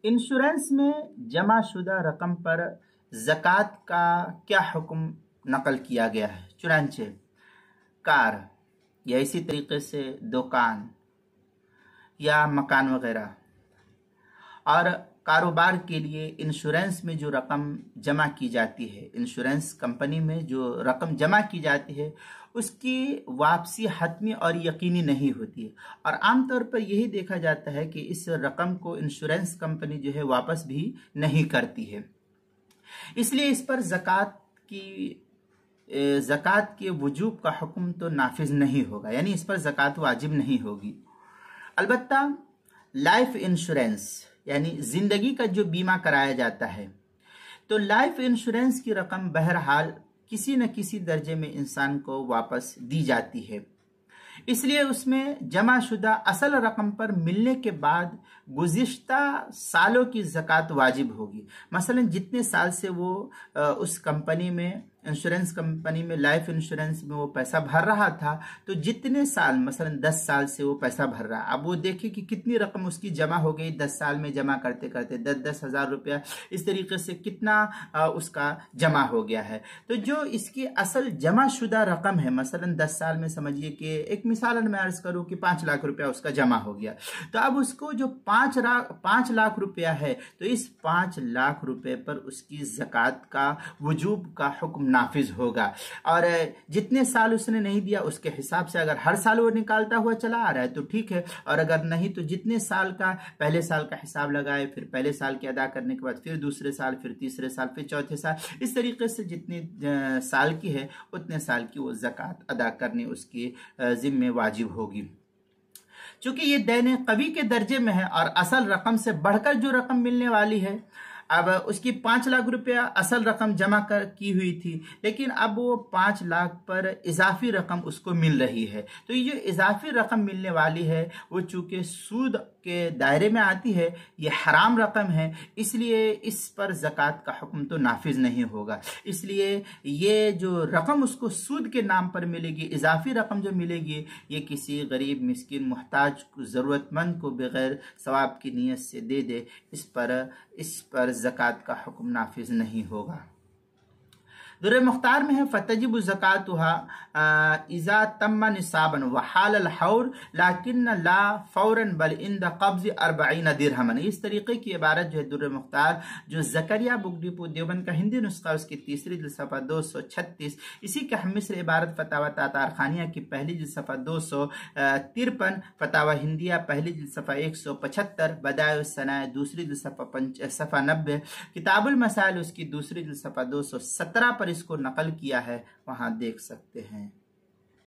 Insurance में जमा शुदा रकम पर ज़कात का क्या हुक्म नकल किया गया है। चुनांचे कार या इसी तरीके से दुकान या मकान वगैरह और कारोबार के लिए इंश्योरेंस में जो रकम जमा की जाती है, इंश्योरेंस कंपनी में जो रकम जमा की जाती है उसकी वापसी हतमी और यकीनी नहीं होती है और आमतौर पर यही देखा जाता है कि इस रकम को इंश्योरेंस कंपनी जो है वापस भी नहीं करती है। इसलिए इस पर ज़कात के वजूब का हुक्म तो नाफिज नहीं होगा, यानी इस पर ज़कात वाजिब नहीं होगी। अलबत्ता लाइफ इंश्योरेंस यानी जिंदगी का जो बीमा कराया जाता है, तो लाइफ इंश्योरेंस की रकम बहरहाल किसी न किसी दर्जे में इंसान को वापस दी जाती है। इसलिए उसमें जमा शुदा असल रकम पर मिलने के बाद गुज़िश्ता सालों की ज़कात वाजिब होगी। मसलन जितने साल से वो उस कंपनी में, इंश्योरेंस कंपनी में, लाइफ इंश्योरेंस में वो पैसा भर रहा था, तो जितने साल, मसलन 10 साल से वो पैसा भर रहा, अब वो देखिए कि कितनी रकम उसकी जमा हो गई 10 साल में, जमा करते करते 10-10 हज़ार रुपया, इस तरीके से कितना उसका जमा हो गया है। तो जो इसकी असल जमा शुदा रकम है, मसलन 10 साल में समझिए कि एक मिसालन मैं अर्ज करूं कि 5 लाख रुपया उसका जमा हो गया, तो अब उसको जो 5 लाख रुपया है, तो इस 5 लाख रुपए पर उसकी ज़कात का वजूब का हुक्म नाफिज होगा। और जितने साल उसने नहीं दिया उसके हिसाब से अगर हर साल वो निकालता हुआ चला आ रहा है तो ठीक है, और अगर नहीं तो जितने साल का, पहले साल का हिसाब लगाए, फिर पहले साल के अदा करने के बाद फिर दूसरे साल, फिर तीसरे साल, फिर चौथे साल, इस तरीके से जितने साल की है उतने साल की वो ज़कात अदा करनी उसकी जिम्मे वाजिब होगी। चूंकि ये दैन कवी के दर्जे में है और असल रकम से बढ़कर जो रकम मिलने वाली है, अब उसकी 5 लाख रुपया असल रकम जमा की हुई थी, लेकिन अब वो 5 लाख पर इजाफी रकम उसको मिल रही है, तो ये जो इजाफी रकम मिलने वाली है वो चूंकि सूद के दायरे में आती है, ये हराम रकम है, इसलिए इस पर ज़कात का हुक्म तो नाफिज नहीं होगा। इसलिए ये जो रकम उसको सूद के नाम पर मिलेगी, इजाफी रकम जो मिलेगी, ये किसी गरीब, मिस्किन, मुहताज, ज़रूरतमंद को बगैर सवाब की नीयत से दे दे, इस पर ज़कात का हुक्म नाफिज नहीं होगा। दुर्र मुख्तार में है फ़तजिब ज़कातुहा इज़ा तम्मा निसाबन व हालल हौर लाकिन ला फ़ौरन बल इंद क़ब्ज़ 40 दिरहमन। इस तरीके की इबारत जो है दुर्र मुख्तार, जो ज़करिया बुक डिपो देवबंद का हिंदी नुस्खा, उसकी तीसरी जिल्द सफ़ा 236, इसी के हम मिस्र इबारत फ़तावा तातार खानिया की पहली जिल्द सफ़ा 253, फ़तावा हिंदिया पहली जिल्द सफ़ा 175, बदाए सनाए दूसरी जिल्द सफ़ा 90, किताबुल मसाइल उसकी दूसरी जिल्द सफ़ा 217 पर इसको नकल किया है, वहां देख सकते हैं।